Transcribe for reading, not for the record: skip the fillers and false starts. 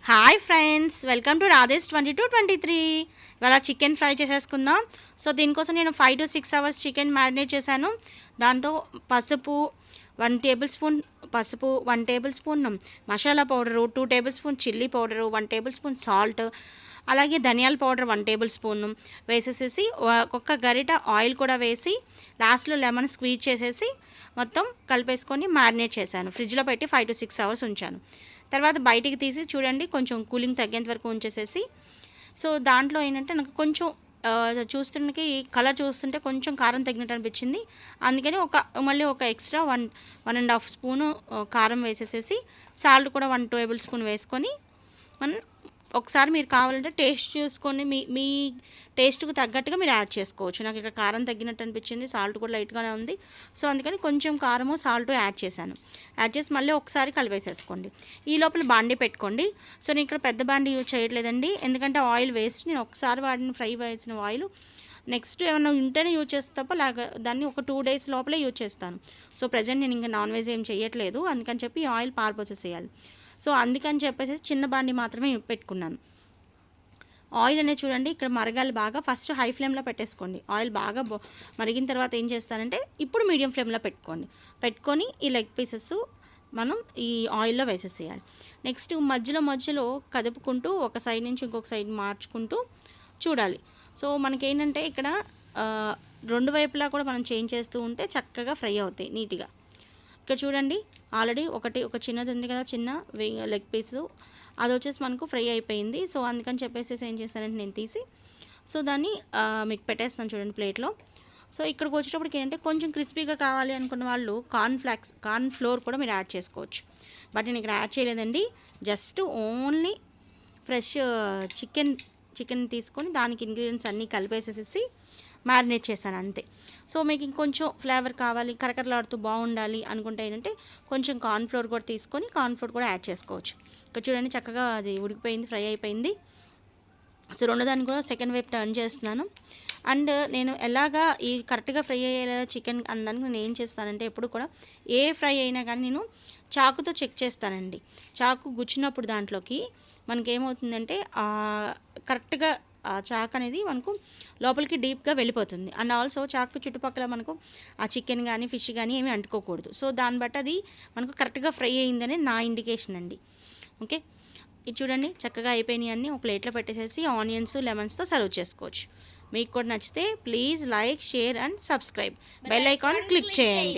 Hi friends, welcome to Radhesh 2223. ఇవాళ chicken fry చేసేసుకుందాం. So దీనికోసం నేను 5 to 6 hours చికెన్ మ్యారినేట్ చేశాను. దాంతో పసుపు 1 table spoon, 1 table spoon masala powder, 2 table spoon chilli powder, 1 table spoon salt, అలాగే ధనియాల పౌడర్ 1 టేబుల్ స్పూన్ వేసేసేసి ఒక్క గరిట ఆయిల్ కూడా వేసి లాస్ట్లో లెమన్ స్క్వీజ్ చేసేసి మొత్తం కలిపేసుకొని మ్యారినేట్ చేశాను. ఫ్రిడ్జ్లో పెట్టి 5 to 6 hours ఉంచాను. తర్వాత బయటికి తీసి చూడండి, కొంచెం కూలింగ్ తగ్గేంత వరకు ఉంచేసేసి, సో దాంట్లో ఏంటంటే నాకు కొంచెం చూస్తుంటే కలర్ చూస్తుంటే కొంచెం కారం తగ్గినట్టు అనిపించింది. అందుకని మళ్ళీ ఒక ఎక్స్ట్రా 1.5 స్పూను కారం వేసేసేసి సాల్ట్ కూడా 1 టేబుల్ స్పూన్ వేసుకొని మనం ఒకసారి మీరు కావాలంటే టేస్ట్ చూసుకొని మీ టేస్ట్కు తగ్గట్టుగా మీరు యాడ్ చేసుకోవచ్చు. నాకు ఇక్కడ కారం తగ్గినట్టు అనిపించింది, సాల్ట్ కూడా లైట్గానే ఉంది. సో అందుకని కొంచెం కారము సాల్ట్ యాడ్ చేశాను. యాడ్ చేసి మళ్ళీ ఒకసారి కలిపేసేసుకోండి. ఈ లోపల బాండీ పెట్టుకోండి. సో నేను ఇక్కడ పెద్ద బాండీ యూజ్ చేయట్లేదండి, ఎందుకంటే ఆయిల్ వేస్ట్. నేను ఒకసారి వాడిన ఫ్రై వేసిన ఆయిల్ నెక్స్ట్ ఏమైనా ఉంటేనే యూజ్ చేస్తే తప్ప దాన్ని ఒక 2 days లోపలే యూజ్ చేస్తాను. సో ప్రజెంట్ నేను ఇంకా నాన్ వెజ్ ఏం చేయట్లేదు, అందుకని చెప్పి ఈ ఆయిల్ పారిపోసేసేయాలి. సో అందుకని చెప్పేసి చిన్న బాండి మాత్రమే పెట్టుకున్నాను. ఆయిల్ అనేది చూడండి ఇక్కడ మరగాలి బాగా. ఫస్ట్ హై ఫ్లేమ్లో పెట్టేసుకోండి. ఆయిల్ బాగా మరిగిన తర్వాత ఏం చేస్తానంటే ఇప్పుడు మీడియం ఫ్లేమ్లో పెట్టుకొని ఈ లెగ్ పీసెస్ మనం ఈ ఆయిల్లో వేసేసేయాలి. నెక్స్ట్ మధ్యలో కదుపుకుంటూ ఒక సైడ్ నుంచి ఇంకొక సైడ్ మార్చుకుంటూ చూడాలి. సో మనకేంటంటే ఇక్కడ 2 వైపులా కూడా మనం చేంజ్ చేస్తూ ఉంటే చక్కగా ఫ్రై అవుతాయి నీట్గా. ఇక్కడ చూడండి, ఆల్రెడీ ఒక చిన్నది ఉంది కదా, చిన్న లెగ్ పీసు, అది వచ్చేసి మనకు ఫ్రై అయిపోయింది. సో అందుకని చెప్పేసి ఏం చేస్తానంటే నేను తీసి సో దాన్ని మీకు పెట్టేస్తాను చూడండి ప్లేట్లో. సో ఇక్కడికి వచ్చేటప్పటికి ఏంటంటే కొంచెం క్రిస్పీగా కావాలి అనుకున్న వాళ్ళు కార్న్ ఫ్లోర్ కూడా మీరు యాడ్ చేసుకోవచ్చు. బట్ నేను ఇక్కడ యాడ్ చేయలేదండి, జస్ట్ ఓన్లీ ఫ్రెష్ చికెన్ తీసుకొని దానికి ఇంగ్రీడియంట్స్ అన్నీ కలిపేసేసి మ్యారినేట్ చేశాను అంతే. సో మీకు ఇంకొంచెం ఫ్లేవర్ కావాలి, కరకరలాడుతూ బాగుండాలి అనుకుంటే ఏంటంటే కొంచెం కార్న్ ఫ్లోర్ కూడా తీసుకొని కార్న్ ఫ్లోర్ కూడా యాడ్ చేసుకోవచ్చు. ఇక్కడ చూడండి చక్కగా అది ఉడికిపోయింది, ఫ్రై అయిపోయింది. సో రెండోదాన్ని కూడా సెకండ్ వైపు టర్న్ చేస్తున్నాను. అండ్ నేను ఎలాగా ఈ కరెక్ట్గా ఫ్రై అయ్యేలా చికెన్ అనడానికి నేను ఏం చేస్తానంటే ఎప్పుడు కూడా ఏ ఫ్రై అయినా కానీ నేను చాకుతో చెక్ చేస్తానండి. చాకు గుచ్చినప్పుడు దాంట్లోకి మనకేమవుతుందంటే కరెక్ట్గా ఆ చాక్ అనేది మనకు లోపలికి డీప్గా వెళ్ళిపోతుంది. అండ్ ఆల్సో చాకు చుట్టుపక్కల మనకు ఆ చికెన్ కానీ ఫిష్ కానీ ఏమీ అంటుకోకూడదు. సో దాన్ని బట్టి అది మనకు కరెక్ట్గా ఫ్రై అయిందని నా ఇండికేషన్ అండి. ఓకే, ఇది చూడండి చక్కగా అయిపోయినాయి అన్నీ ఒక ప్లేట్లో పెట్టేసేసి ఆనియన్స్ లెమన్స్తో సర్వ్ చేసుకోవచ్చు. మీకు కూడా నచ్చితే please like, share and subscribe. Bell icon click చేయండి.